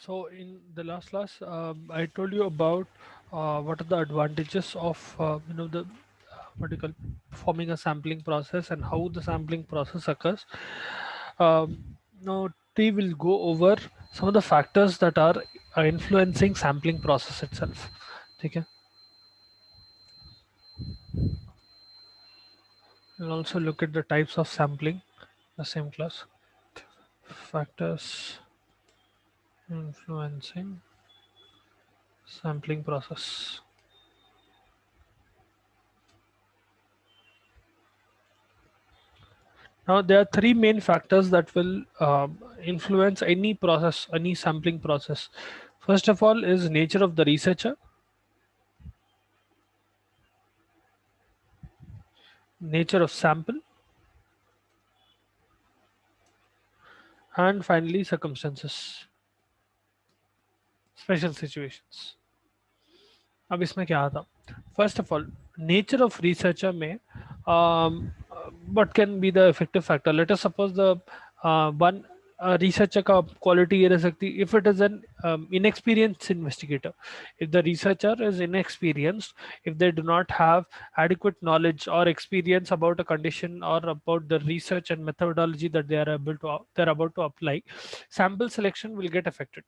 So in the last class, I told you about what are the advantages of the what do you call performing a sampling process and how the sampling process occurs. Now we will go over some of the factors that are influencing sampling process itself. Okay. We'll also look at the types of sampling. The same class. Factors influencing sampling process. Now, there are three main factors that will influence any process, any sampling process. First of all, is nature of the researcher, nature of sample, and finally, circumstances, special situations. अब इसमें क्या आता? First of all, nature of researcher में what can be the effective factor? Let us suppose the one researcher का quality ये रह सकती, if it is an inexperienced investigator, if the researcher is inexperienced, if they do not have adequate knowledge or experience about a condition or about the research and methodology that they're about to apply, sample selection will get affected.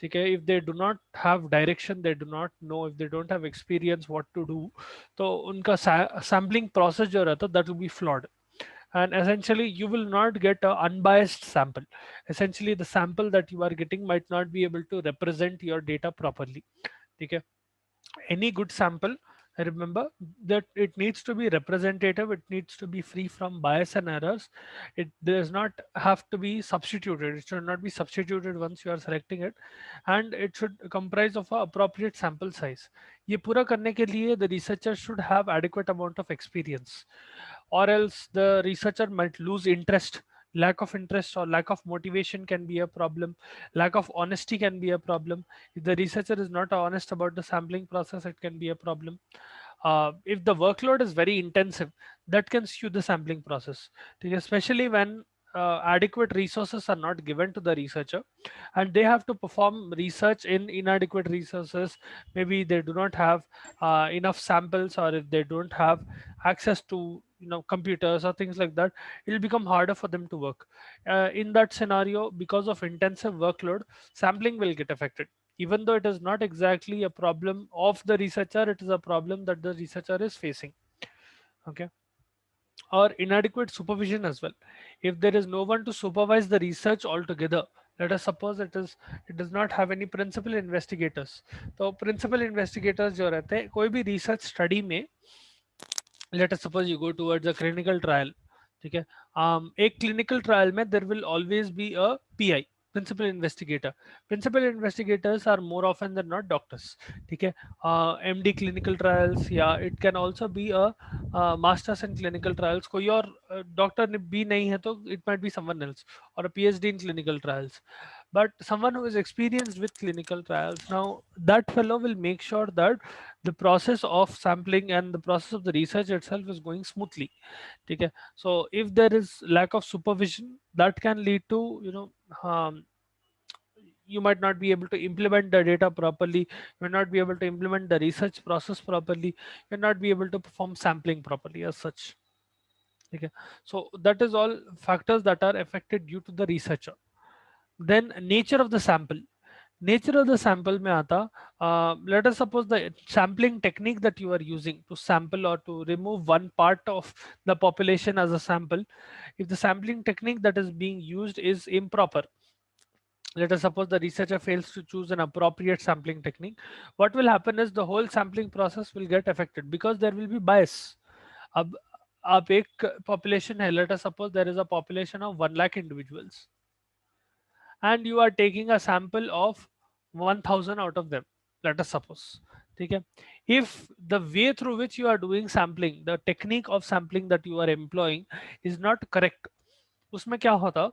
ठीक है, if they do not have direction, they do not know, if they don't have experience what to do, तो उनका sampling process जो रहता, that will be flawed, and essentially you will not get a unbiased sample. Essentially the sample that you are getting might not be able to represent your data properly. ठीक है, any good sample, remember that it needs to be representative, it needs to be free from bias and errors, it does not have to be substituted, it should not be substituted once you are selecting it, and it should comprise of a appropriate sample size. ये पूरा करने के लिए the researcher should have adequate amount of experience, or else the researcher might lose interest. Lack of interest or lack of motivation can be a problem, lack of honesty can be a problem. If the researcher is not honest about the sampling process, it can be a problem. If the workload is very intensive, that can skew the sampling process, especially when adequate resources are not given to the researcher and they have to perform research in inadequate resources. Maybe they do not have enough samples, or if they don't have access to computers or things like that, it will become harder for them to work. In that scenario, because of intensive workload, sampling will get affected. Even though it is not exactly a problem of the researcher, it is a problem that the researcher is facing. Okay. Or inadequate supervision as well. If there is no one to supervise the research altogether, let us suppose it does not have any principal investigators. तो principal investigators जो रहते हैं कोई भी research study में, let us suppose you go towards a clinical trial, ठीक है, एक clinical trial में there will always be a PI, principal investigator. Principal investigators are more often than not doctors, ठीक है. MD clinical trials, या it can also be a masters in clinical trials, कोई और doctor भी नहीं है तो it might be someone else, or a PhD in clinical trials, but someone who is experienced with clinical trials. Now that fellow will make sure that the process of sampling and the process of the research itself is going smoothly. Okay. So if there is lack of supervision, that can lead to you might not be able to implement the data properly, you will not be able to implement the research process properly, you will not be able to perform sampling properly as such. Okay. So that is all factors that are affected due to the researcher. Then nature of the sample. Nature of the sample में आता, let us suppose the sampling technique that you are using to sample or to remove one part of the population as a sample, if the sampling technique that is being used is improper, let us suppose the researcher fails to choose an appropriate sampling technique, what will happen is the whole sampling process will get affected because there will be bias. अब आप एक population है, let us suppose there is a population of 1 lakh individuals and you are taking a sample of 1000 out of them, let us suppose. Okay. If the way through which you are doing sampling, the technique of sampling that you are employing is not correct, उसमें क्या होता,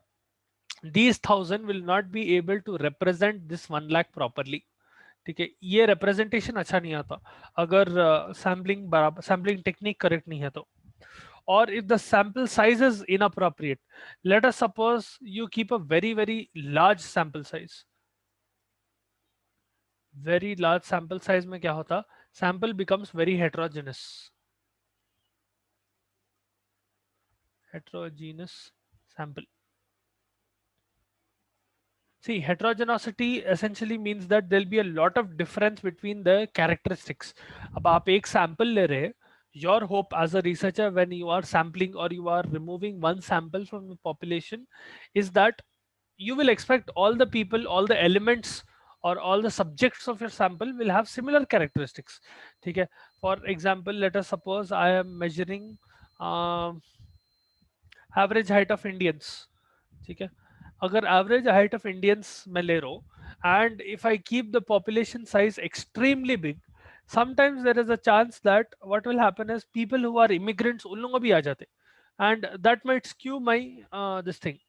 these 1000 will not be able to represent this 1 lakh properly. ठीक है, ये representation अच्छा नहीं आता अगर sampling बराबर sampling technique correct नहीं है तो. Or if the sample size is inappropriate, let us suppose you keep a very large sample size, very large sample size में क्या होता, sample becomes very heterogeneous, heterogeneous sample. See, heterogeneity essentially means that there'll be a lot of difference between the characteristics. अब आप एक sample ले रहे हैं, your hope as a researcher when you are sampling or you are removing one sample from the population is that you will expect all the people, all the elements or all the subjects of your sample will have similar characteristics. ठीक है? For example, let us suppose I am measuring um, average height of Indians, ठीक है? अगर average height of Indians मैं ले रहा हूँ and if I keep the population size extremely big, sometimes there is a chance that what will happen is people who are immigrants उन लोगों को भी आ जाते, and that might skew my this thing.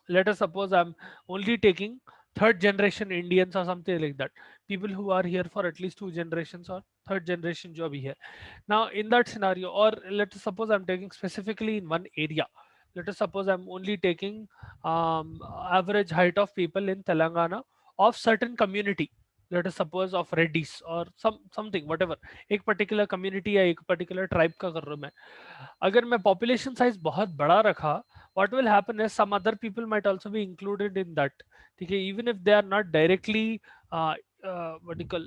Let us suppose I'm only taking third generation Indians or something like that, people who are here for at least two generations or third generation जो भी है. Now in that scenario, or let us suppose I'm taking specifically in one area, let us suppose I'm only taking average height of people in Telangana of certain community, let us suppose of Reddys or something whatever, एक particular community या एक particular tribe का कर रहा हूँ मैं. अगर मैं population size बहुत बड़ा रखा, what will happen is some other people might also be included in that. ठीक है? Even if they are not directly what do you call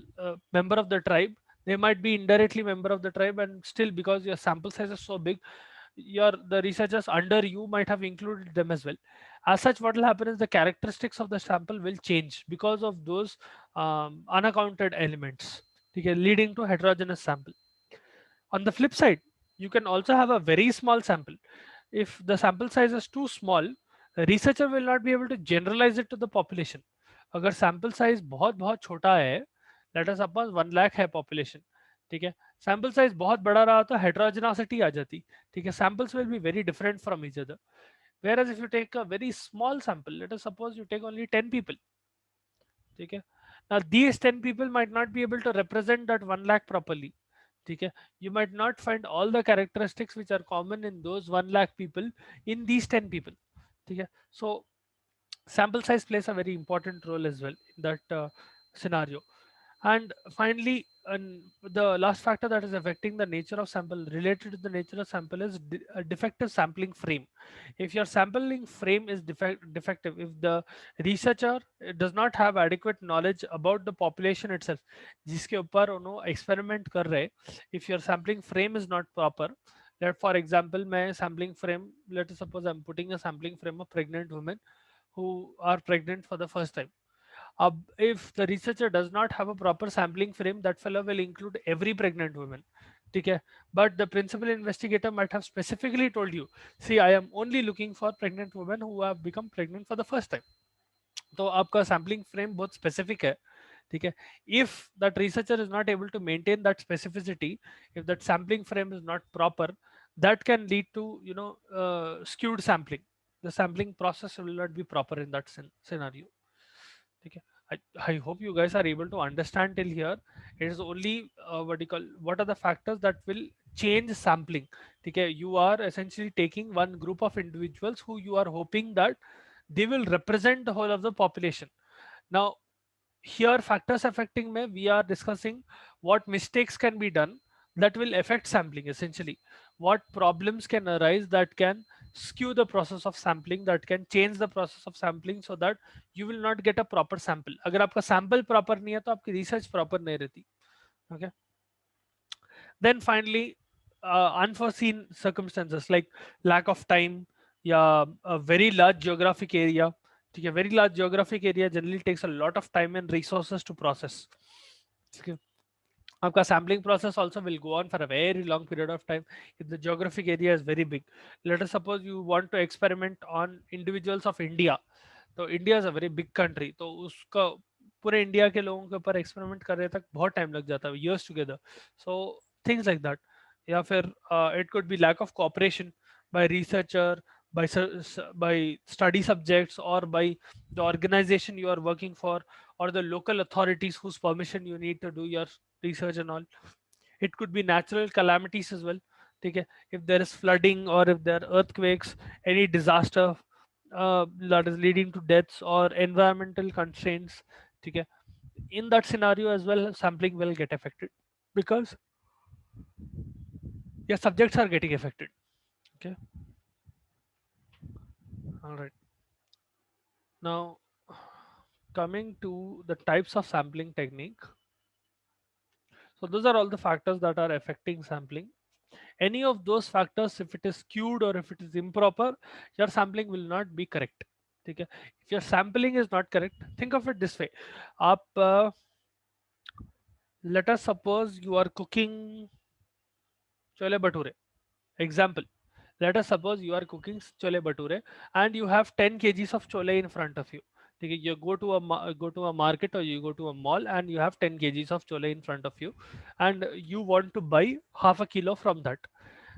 member of the tribe, they might be indirectly member of the tribe, and still because your sample size is so big, your the researchers under you might have included them as well. As such, what will happen is the characteristics of the sample will change because of those unaccounted elements, okay, leading to heterogeneous sample. On the flip side, you can also have a very small sample. If the sample size is too small, the researcher will not be able to generalize it to the population. अगर sample size बहुत बहुत छोटा है, let us suppose 1 lakh है population, ठीक है? Sample size बहुत बड़ा रहा तो heterogeneity आ जाती, ठीक है? Samples will be very different from each other. Whereas if you take a very small sample, let us suppose you take only 10 people, ठीक है? Now these 10 people might not be able to represent that 1 lakh properly, ठीक है? You might not find all the characteristics which are common in those 1 lakh people in these 10 people, ठीक है? So sample size plays a very important role as well in that scenario. And finally, the last factor that is affecting the nature of sample, related to the nature of sample, is a defective sampling frame. If your sampling frame is defective, if the researcher does not have adequate knowledge about the population itself, जिसके ऊपर उन्होंने experiment कर रहे, if your sampling frame is not proper, let for example मैं sampling frame, let us suppose I'm putting a sampling frame of pregnant women who are pregnant for the first time. If the researcher does not have a proper sampling frame, that fellow will include every pregnant woman. Okay, but the principal investigator might have specifically told you, see, I am only looking for pregnant women who have become pregnant for the first time. तो आपका sampling frame बहुत specific है, ठीक है? If that researcher is not able to maintain that specificity, if that sampling frame is not proper, that can lead to, skewed sampling. The sampling process will not be proper in that scenario. Okay. I hope you guys are able to understand till here. It is only what are the factors that will change sampling. Okay. You are essentially taking one group of individuals who you are hoping that they will represent the whole of the population. Now, here factors affecting me, we are discussing what mistakes can be done that will affect sampling, essentially what problems can arise that can skew the process of sampling, that can change the process of sampling, so that you will not get a proper sample. अगर आपका sample proper नहीं है तो आपकी research proper नहीं रहती. Okay. Then finally, unforeseen circumstances like lack of time, yeah, a very large geographic area. ठीक है, very large geographic area generally takes a lot of time and resources to process. ठीक है, आपका sampling process also will go on for a very long period of time if the geographic area is very big. Let us suppose you want to experiment on individuals of India. तो India is a very big country, तो उसका पूरे India के लोगों के ऊपर experiment करने तक बहुत टाइम लग जाता है, years together. So things like that. या फिर it could be lack of cooperation by researcher, by study subjects, or by the organization you are working for, or the local authorities whose permission you need to do your research and all. It could be natural calamities as well. Okay, if there is flooding or if there are earthquakes, any disaster that is leading to deaths or environmental constraints. Okay, in that scenario as well, sampling will get affected because your subjects are getting affected. Okay, all right. Now, coming to the types of sampling technique. So those are all the factors that are affecting sampling. Any of those factors, if it is skewed or if it is improper, your sampling will not be correct. ठीक है? If your sampling is not correct, think of it this way. आप let us suppose you are cooking chole bhature. Example. Let us suppose you are cooking chole bhature and you have 10 kgs of chole in front of you. ठीक है? You go to a market or you go to a mall and you have 10 kgs of chole in front of you and you want to buy half a kilo from that.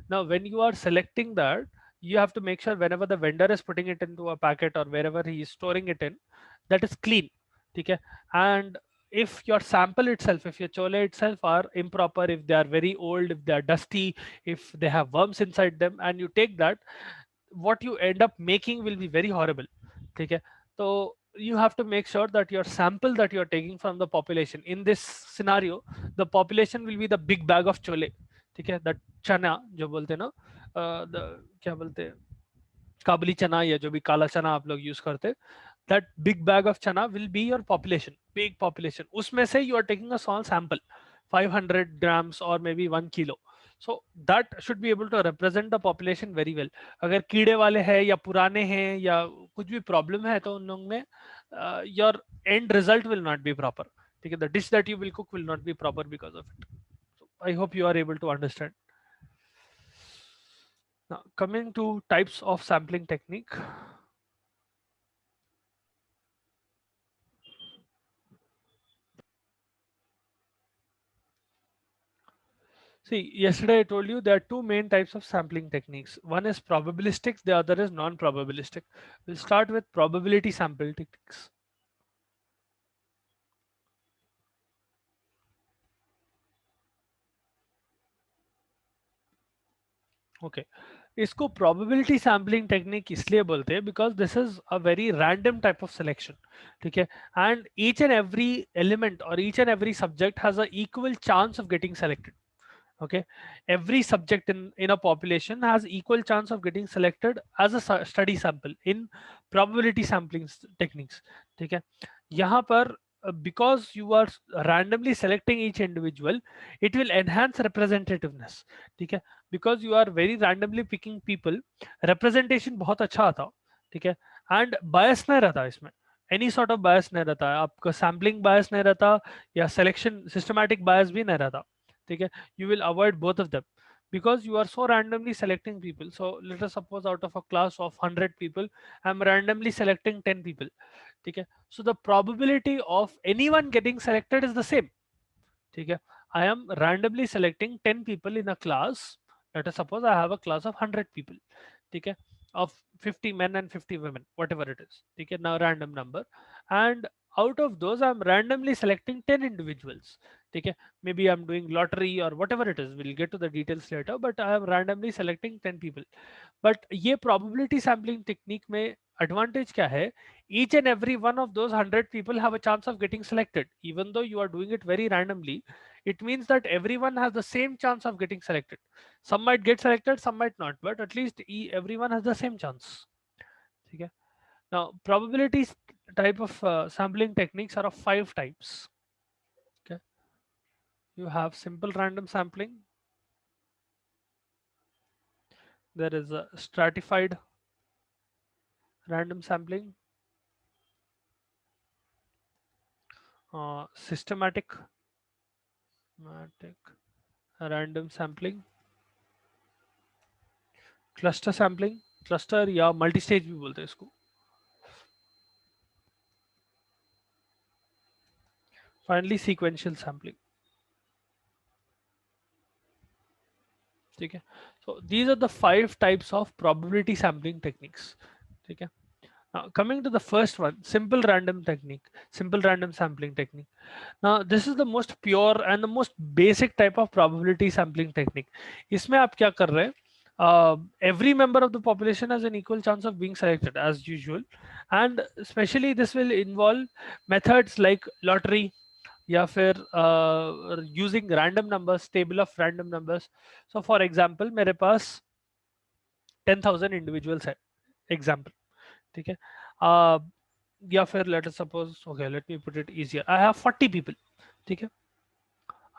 Now, when you are selecting that, you have to make sure whenever the vendor is putting it into a packet or wherever he is storing it in, that is clean. Okay. And if your sample itself, if your chole itself are improper, if they are very old, if they are dusty, if they have worms inside them, and you take that, what you end up making will be very horrible. Okay. So you have to make sure that your sample that you're taking from the population, in this scenario, the population will be the big bag of chole. ठीक है, that चना जो बोलते हैं ना, क्या बोलते हैं, काबली चना या जो भी काला चना आप लोग यूज करते, that big bag of chana will be your population, big population. उसमें से you are taking a small sample 500 grams और maybe 1 kilo. So that should be able to represent the population very well. अगर कीड़े वाले हैं या पुराने हैं या कुछ भी प्रॉब्लम है तो उन लोगों में your and result will not be proper. ठीक है, the dish that you will cook will not be proper because of it. I hope you are able to understand. Now, coming to types of sampling technique. See, yesterday I told you there are two main types of sampling techniques. One is probabilistic, the other is non-probabilistic. We'll start with probability sample techniques. Okay. इसको probability sampling technique इसलिए बोलते हैं because this is a very random type of selection. ठीक है, and each and every element or each and every subject has a equal chance of getting selected. Okay, every subject in a population has equal chance of getting selected as a study sample in probability sampling techniques. ठीक है, यहाँ पर because you are randomly selecting each individual, it will enhance representativeness. ठीक है, because you are very randomly picking people, representation बहुत अच्छा आता. ठीक है, and bias नहीं रहता इसमें, any sort of bias नहीं रहता है आपका, sampling bias नहीं रहता या selection systematic bias भी नहीं रहता. ठीक है, you will avoid both of them because you are so randomly selecting people. So let us suppose out of a class of 100 people, I'm randomly selecting 10 people. ठीक है, so the probability of anyone getting selected is the same. ठीक है, I am randomly selecting 10 people in a class. Let us suppose I have a class of 100 people. ठीक है, of 50 men and 50 women, whatever it is. ठीक है, now random number, and out of those I'm randomly selecting 10 individuals. ठीक है, maybe I'm doing lottery or whatever it is, we'll get to the details later, but I am randomly selecting 10 people. But ये probability sampling technique में advantage क्या है, each and every one of those 100 people have a chance of getting selected. Even though you are doing it very randomly, it means that everyone has the same chance of getting selected. Some might get selected, some might not, but at least everyone has the same chance. Okay. Now, probability type of sampling techniques are of 5 types. Okay, you have simple random sampling, there is a stratified random sampling, systematic random sampling, cluster sampling, cluster या multi stage भी बोलते हैं इसको. Finally sequential sampling. ठीक है, so these are the 5 types of probability sampling techniques. ठीक है, now coming to the first one, simple random technique, simple random sampling technique. Now this is the most pure and the most basic type of probability sampling technique. इसमें आप क्या कर रहे हैं, every member of the population has an equal chance of being selected as usual, and especially this will involve methods like lottery, या फिर using random numbers, table of random numbers. So for example मेरे पास 10,000 individuals है, example. ठीक है. uh, या फिर let us suppose, okay let me put it easier, I have 40 people. ठीक है.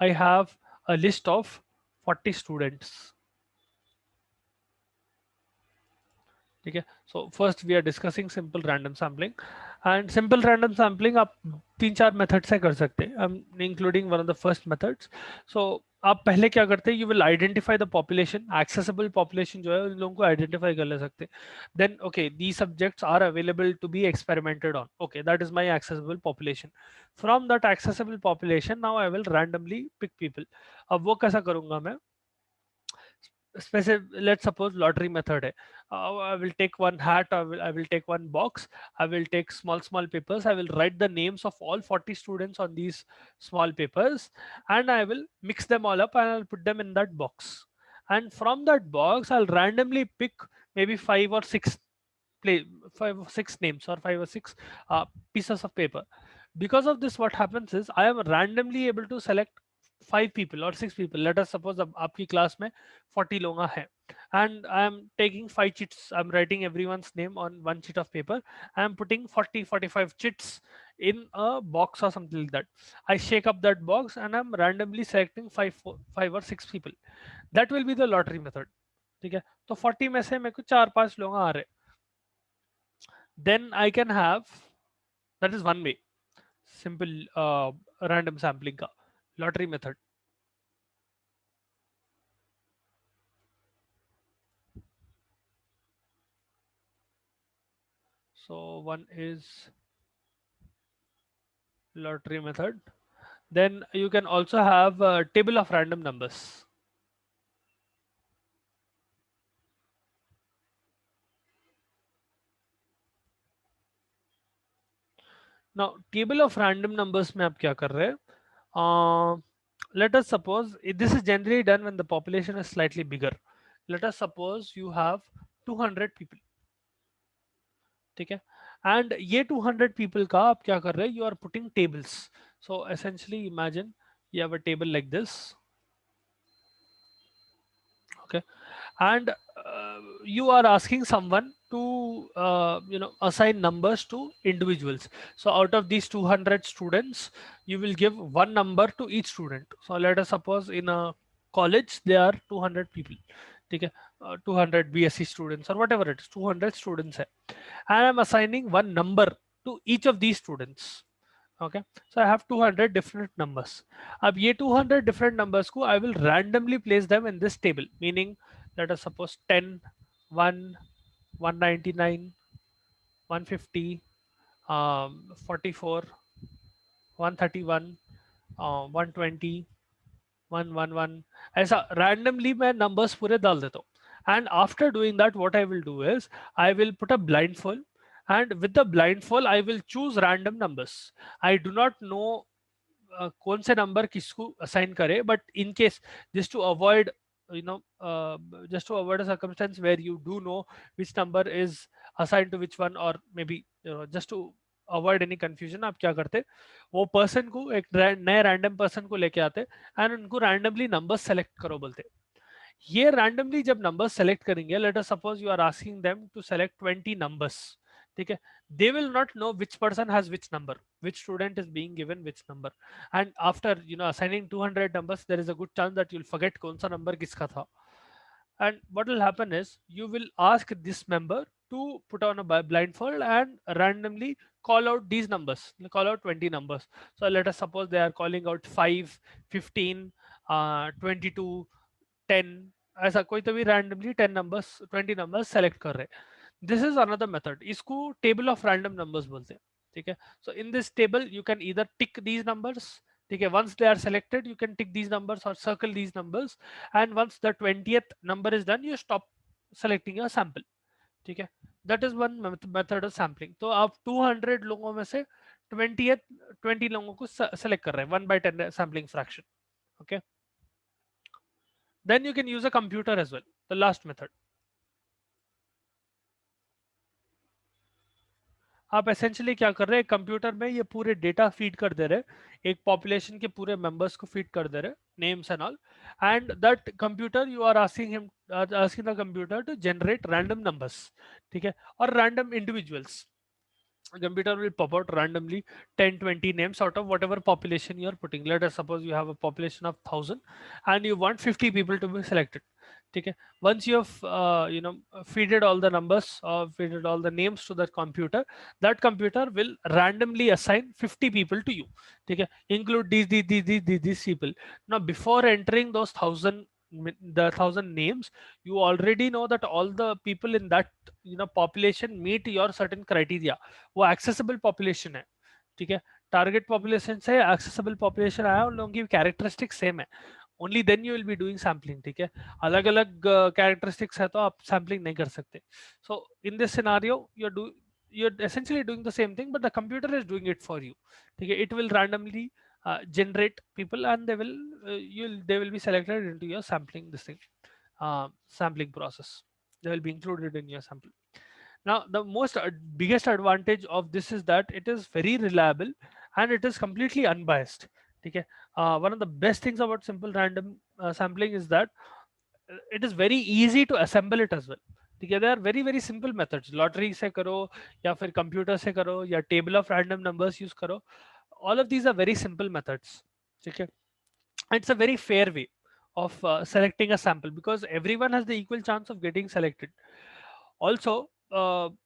I have a list of 40 students. ठीक है. So first we are discussing simple random sampling. And simple random sampling आप तीन चार method से कर सकते हैं, including one of the first methods. So आप पहले क्या करते हैं, you will identify the population, accessible population जो है उन लोगों को आइडेंटिफाई कर ले सकते हैं. Then okay, the subjects are available to be experimented on. Okay, that is my accessible population. From that accessible population now I will randomly pick people. अब वो कैसा करूंगा मैं, specific, let's suppose lottery method hai. I will take one hat, I will take one box, I will take small papers, I will write the names of all 40 students on these small papers, and I will mix them all up and I'll put them in that box. And from that box I'll randomly pick maybe play 5 or 6 names, or 5 or 6 pieces of paper. Because of this, what happens is I am randomly able to select 5 people or 6 people. Let us suppose आपकी class में 40 लोग हैं, and I am taking 5 chits. I'm writing everyone's name on one sheet of paper. I am putting 40-45 chits in a box or something like that. I shake up that box and I'm randomly selecting 5 or 6 people. That will be the lottery method. ठीक है. तो 40 में से मेरे को 4-5 लोग आ रहे. Then I can have, that is one way, simple random sampling ka lottery method. So one is lottery method. Then you can also have a table of random numbers. Now table of random numbers में आप क्या कर रहे हैं? Let us suppose this is generally done when the population is slightly bigger. Let us suppose you have 200 people. ठीक है. And ये 200 people का आप क्या कर रहे हैं? You are putting tables. So essentially imagine you have a table like this. Okay. And you are asking someone to assign numbers to individuals. So out of these 200 students, you will give one number to each student. So let us suppose in a college there are 200 people. ठीक है. 200 BSc students or whatever it is, 200 students है, and I'm assigning one number to each of these students. Okay. So I have 200 different numbers. अब ये 200 different numbers को I will randomly place them in this table, meaning let us suppose 10, 1, 199, 150, 44, 131, 120, 111. ऐसा randomly मैं numbers पूरे डाल देता हूँ. And after doing that, what I will do is I will put a blindfold, and with the blindfold I will choose random numbers. I do not know कौन से number किसको assign करे, but in case just to avoid you know just to avoid a circumstance where you do know which number is assigned to which one, or maybe just to avoid any confusion, आप क्या करते, वो person को एक नए random person को लेके आते एंड उनको रैंडमली नंबर सेलेक्ट करो बोलते. ये रैंडमली जब नंबर सेलेक्ट करेंगे, let us suppose you are asking them to select 20 numbers. ठीक है. They will not know which person has which number, which student is being given which number, and after assigning 200 numbers, there is a good chance that you'll forget कौन सा number किसका था. And what will happen is you will ask this member to put on a blindfold and randomly call out these numbers, call out 20 numbers. So let us suppose they are calling out 5, 15, 22, 10. ऐसा कोई तो भी randomly 10 numbers, 20 numbers select कर रहे. This is another method. इसको table of random numbers बोलते हैं. ठीक है. So in this table you can either tick these numbers. ठीक है. Once they are selected, you can tick these numbers or circle these numbers, and once the 20th number is done, you stop selecting a sample. ठीक है. That is one method of sampling. तो आप 200 लोगों में से 20 लोगों को select कर रहे हैं 1/10 sampling fraction. Okay. Then you can use a computer as well, the last method. आप एसेंशियली क्या कर रहे हैं, कंप्यूटर में ये पूरे डेटा फीड कर दे रहे हैं, एक पॉपुलेशन के पूरे मेंबर्स को फीड कर दे रहे हैं, names and all, and that computer you are asking him, asking the computer to generate random numbers, ठीक है, और random individuals. Computer will pop out randomly 10-20 names out of whatever population you are putting. Let us suppose you have a population of 1000 and you want 50 people to be selected. Okay, once you have feeded all the numbers or feeded all the names to that computer will randomly assign 50 people to you. Okay, include these people. Now before entering those 1000 names, you already know that all the people in that population meet your certain criteria. वो accessible population है, ठीक है, target population से accessible population आया, उन लोगों की characteristic same है, only then you will be doing sampling, ठीक है, अलग अलग कैरेक्टरिस्टिक्स है तो आप सैम्पलिंग नहीं कर सकते. So in this scenario you're essentially doing the same thing, but the computer is doing it for you. Okay, it will randomly generate people, and they will be selected into your sampling this thing, sampling process. They will be included in your sample. Now, the biggest advantage of this is that it is very reliable and it is completely unbiased. Okay, one of the best things about simple random sampling is that it is very easy to assemble it as well. ठीक है, there are very very simple methods. Lottery से करो या फिर computer से करो या table of random numbers use करो. All of these are very simple methods. ठीक है, it's a very fair way of selecting a sample because everyone has the equal chance of getting selected. Also,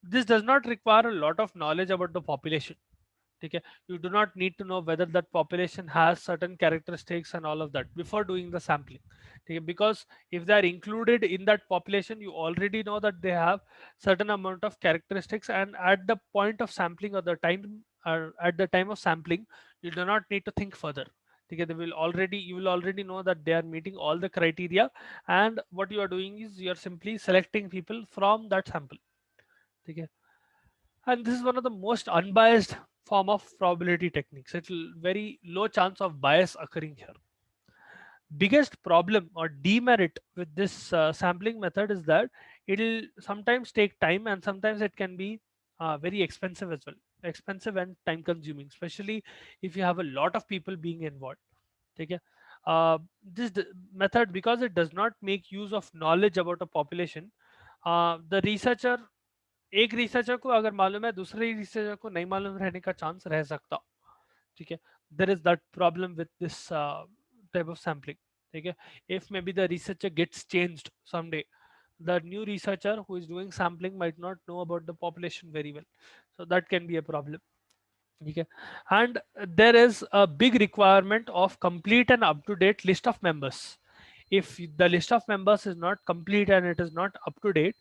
this does not require a lot of knowledge about the population. Okay, you do not need to know whether that population has certain characteristics and all of that before doing the sampling. Okay, because if they are included in that population, you already know that they have certain amount of characteristics, and at the point of sampling or at the time of sampling, you do not need to think further. Okay, you will already know that they are meeting all the criteria, and what you are doing is you are simply selecting people from that sample. Okay, and this is one of the most unbiased form of probability techniques. It's very low chance of bias occurring here. Biggest problem or demerit with this sampling method is that it'll sometimes take time, and sometimes it can be very expensive as well, expensive and time consuming, especially if you have a lot of people being involved. Okay, this method, because it does not make use of knowledge about a population, the researcher, एक researcher को अगर मालूम है, दूसरे researcher को नहीं मालूम रहने का चांस रह सकता. ठीक है, there is that problem with this type of sampling. ठीक है, if maybe the researcher gets changed someday, the new researcher who is doing sampling might not know about the population very well, so that can be a problem. Okay, and there is a big requirement of complete and up to date list of members. If the list of members is not complete and it is not up to date,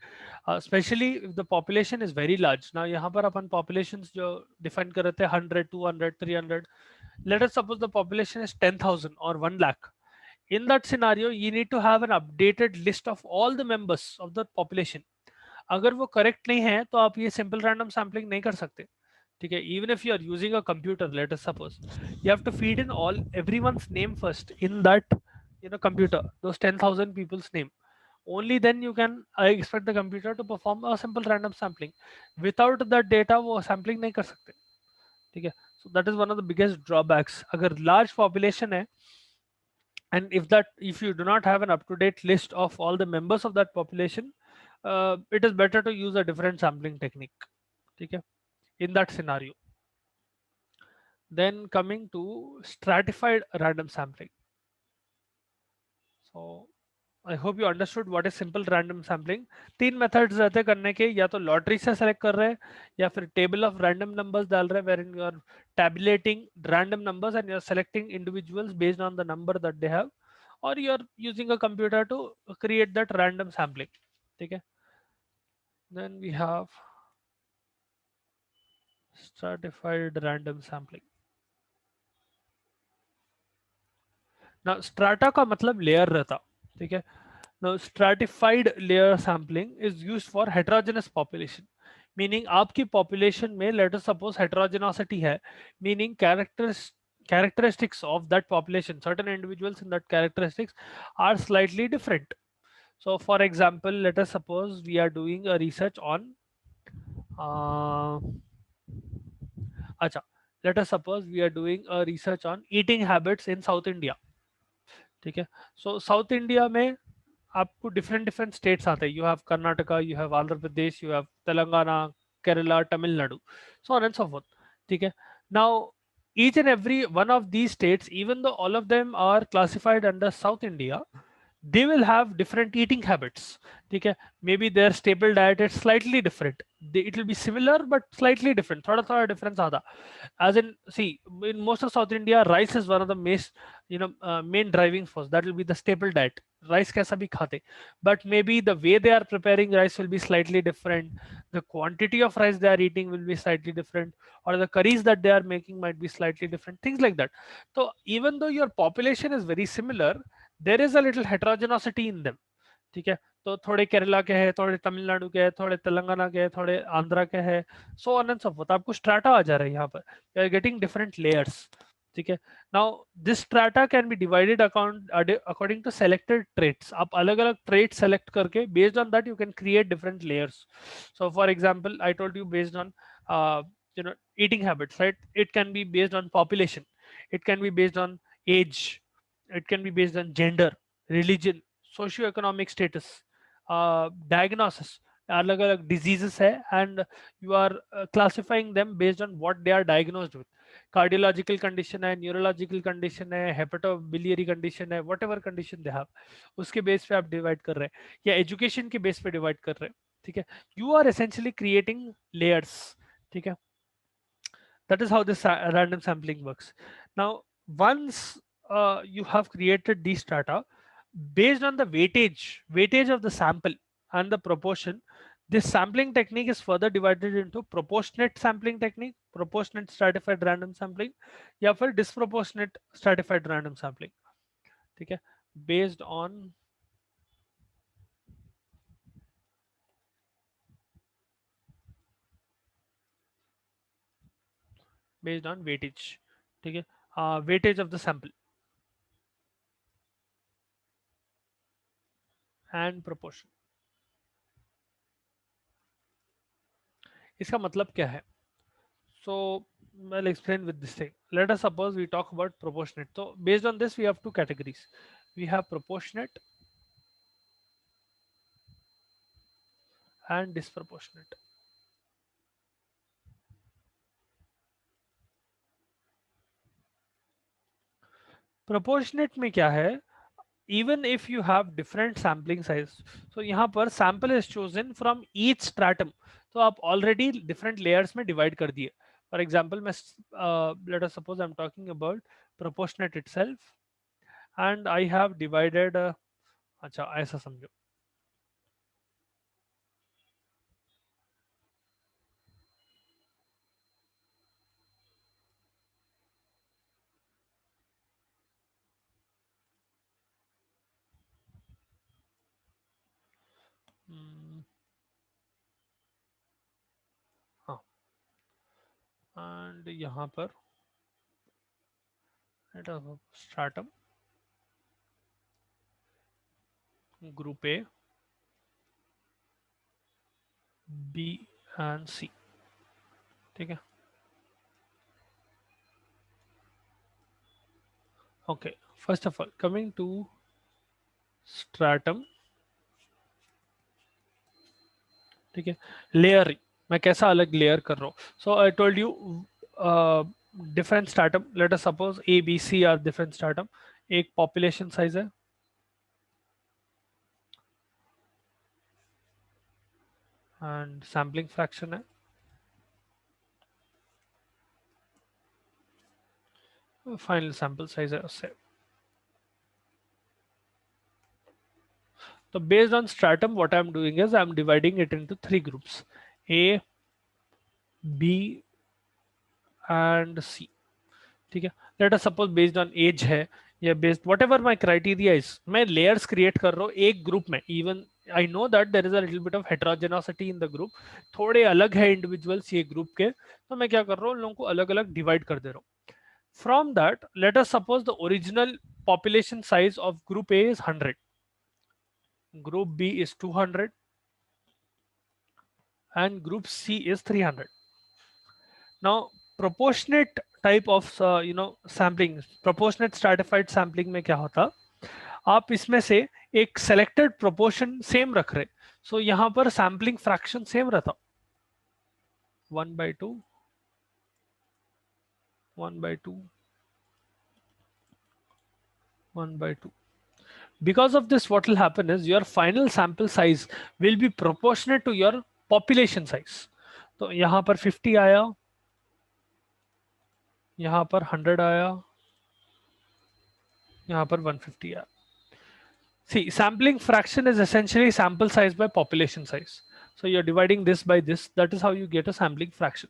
especially if the population is very large. Now यहाँ पर अपन populations जो define कर रहे थे 100, 200, 300. Let us suppose the population is 10,000 or 1 lakh. In that scenario, you need to have an updated list of all the members of the population. अगर वो correct नहीं है तो आप ये simple random sampling नहीं कर सकते. ठीक है, even if you are using a computer, let us suppose you have to feed in all everyone's name first in that computer, those 10,000 people's name. Only then you can expect the computer to perform a simple random sampling. Without that data वो sampling नहीं कर सकते. ठीक है, so that is one of the biggest drawbacks. अगर large population है, and if you do not have an up-to-date list of all the members of that population, it is better to use a different sampling technique. ठीक है, in that scenario. Then coming to stratified random sampling. So I hope you understood what is simple random sampling. तीन methods रहते हैं करने के, या तो lottery से select कर रहे हैं, या फिर table of random numbers डाल रहे हैं, wherein you are tabulating random numbers and you are selecting individuals based on the number that they have, or you are using a computer to create that random sampling. ठीक है. Then we have stratified random sampling. Now strata का मतलब layer रहता. ठीक है. Now stratified layer sampling is used for heterogeneous population, meaning आपकी population में let us suppose heterogeneity है, meaning characteristics of that population, certain individuals in that characteristics are slightly different. So for example, let us suppose we are doing a research on uh, अच्छा, let us suppose we are doing a research on eating habits in South India. ठीक है, सो south India में आपको different different states आते हैं. You have Karnataka, you have Andhra Pradesh, you have Telangana, Kerala, Tamil Nadu, so on and so fourth. ठीक है, now each and every one of these states, even though all of them are classified under South India, they will have different eating habits. Okay, maybe their staple diet is slightly different. It will be similar but slightly different. थोड़ा difference आता. As in, see, in most of South India, rice is one of the main driving force. That will be the staple diet. Rice कैसा भी खाते, but maybe the way they are preparing rice will be slightly different. The quantity of rice they are eating will be slightly different, or the curries that they are making might be slightly different. Things like that. So even though your population is very similar, there is a little heterogeneity in them. ठीक है, तो थोड़े केरला के हैं, थोड़े तमिलनाडु के हैं, थोड़े तेलंगाना के हैं, थोड़े आंध्रा के हैं, so on and so forth. आपको स्ट्राटा आ जा रहा है यहाँ पर. You are getting different layers. ठीक है, now this strata can be divided according to selected traits. आप अलग अलग ट्रेट सेलेक्ट करके based on that you can create different layers. So for example I told you based on eating habits, right? It can be based on population, it can be based on age, it can be based on gender, religion, socio-economic status, diagnosis. अलग अलग diseases है, and you are classifying them based on what they are diagnosed with. Cardiological condition है, neurological condition है, hepatobiliary condition है, whatever condition they have, उसके base पे आप divide कर रहे हैं, या एजुकेशन के बेस पे डिवाइड कर रहे हैं. ठीक है, you are essentially creating layers. ठीक है, that is how this random sampling works. Now, once you have created these strata, based on the weightage of the sample and the proportion, this sampling technique is further divided into proportionate sampling technique, proportionate stratified random sampling, या फिर disproportionate stratified random sampling. ठीक है, based on weightage. ठीक है, weightage of the sample and proportion. इसका मतलब क्या है? So I'll explain with this thing. Let us suppose we talk about proportionate. So based on this, we have two categories. We have proportionate and disproportionate. Proportionate में क्या है? Even if you have different sampling size, so यहाँ पर sample is chosen from each stratum. तो आप already different layers में divide कर दिए. For example, मैं let us suppose I'm talking about proportionate itself, and I have divided. अच्छा, ऐसा समझो. हाँ, and यहाँ पर let us stratum group A, B and C. ठीक है, okay. First of all, coming to stratum. ठीक है, लेयर मैं कैसा अलग लेयर कर रहा हूँ. So I told you different startup. Let us suppose A B C are different startup. एक पॉपुलेशन साइज है, एंड सैम्पलिंग फ्रैक्शन है, फाइनल सैंपल साइज है उससे. तो based on stratum what I am doing is I am dividing it into three groups, A B and C. ठीक है, let us suppose based on age है, या based whatever my criteria is, मैं layers create कर रहा हूँ एक group में. Even I know that there is a little bit of heterogeneity in the group, थोड़े अलग है इंडिविजुअल्स ये ग्रुप के, तो मैं क्या कर रहा हूँ, उन लोगों को अलग अलग डिवाइड कर दे रहा हूँ. From that, let us suppose the original population size of group A is 100, group B is 200, and group C is 300. Now proportionate type of sampling, proportionate stratified sampling में क्या होता, आप इसमें से एक सेलेक्टेड प्रोपोर्शन सेम रख रहे, सो यहां पर सैम्पलिंग फ्रैक्शन सेम रहता, 1/2, 1/2, 1/2. Because of this, what will happen is your final sample size will be proportionate to your population size. तो यहां पर 50 आया, यहां पर 100 आया, यहां पर 150 आया. See, sampling fraction is essentially sample size by population size. So you're dividing this by this. That is how you get a sampling fraction.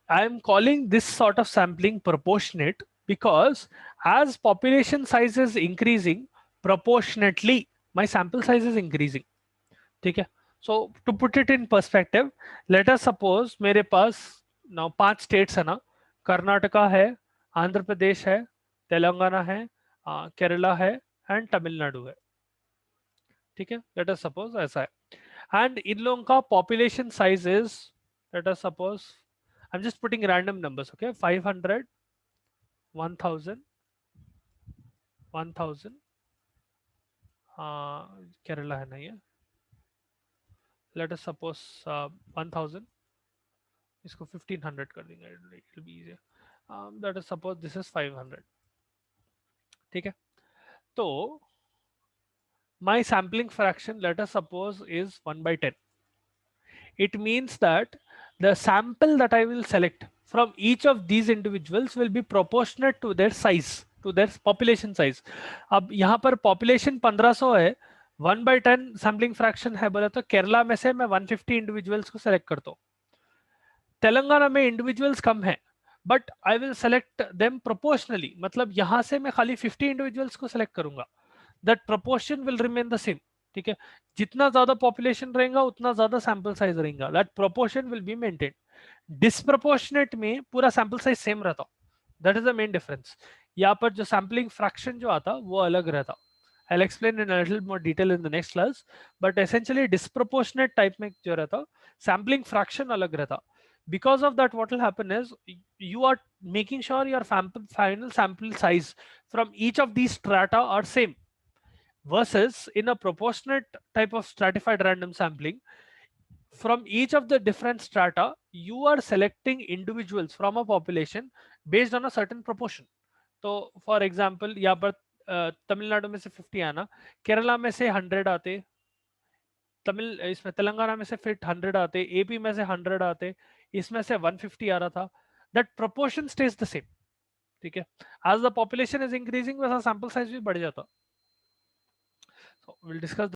I am calling this sort of sampling proportionate because as population size is increasing, proportionately my sample size is increasing. ठीक है. So to put it in perspective, let us suppose मेरे पास now 5 states है ना, कर्नाटका है, आंध्र प्रदेश है, तेलंगाना है, केरला है and Tamil Nadu है. ठीक है, लेट अस सपोज ऐसा है एंड इन लोगों का population size is, late us suppose, I am just putting random numbers, okay, 500, 1000, 1000, Kerala है ना ये, लेट अस सपोज 1000, इसको 1500 कर देंगे, it will be easy. Late us suppose this is 500. ठीक है, तो my sampling fraction, let us suppose, is 1/10. It means that the sample that I will select from each of these individuals will be proportionate to their size, to their population size. अब यहाँ पर population 1500 है, 1/10 sampling fraction है बोला, तो केरला में से मैं 150 इंडिविजुअल्स को सेलेक्ट करता हूँ. तेलंगाना में इंडिविजुअल्स कम है, but I will select them proportionally, मतलब यहां से मैं खाली 50 इंडिविजुअल्स को सेलेक्ट करूंगा. That proportion will remain the same. ठीक है, जितना ज्यादा पॉपुलेशन रहेगा उतना ज्यादा सैंपल साइज रहेगा, that proportion will be maintain. Disproportionate में पूरा सैंपल साइज सेम रहता, that is the main difference. यहाँ पर जो सैम्पलिंग फ्रैक्शन जो आता वो अलग रहता. I'll explain in a little more detail in the next class, but essentially disproportionate type में जो रहता, sampling fraction अलग रहता. Because of that, what will happen is you are making sure your final sample size from each of these strata are same, versus in a proportionate type of stratified random sampling, from each of the different strata you are selecting individuals from a population based on a certain proportion. तो for example यहाँ पर तमिलनाडु में से 50 आना, केरला में से 100 आते, इसमें तेलंगाना में से फिर 100 आते, एपी में से 100 आते, इसमें से 150 आ रहा था. That proportion stays the same. ठीक है, as the population is increasing वैसा सैंपल साइज भी बढ़ जाता. So will discuss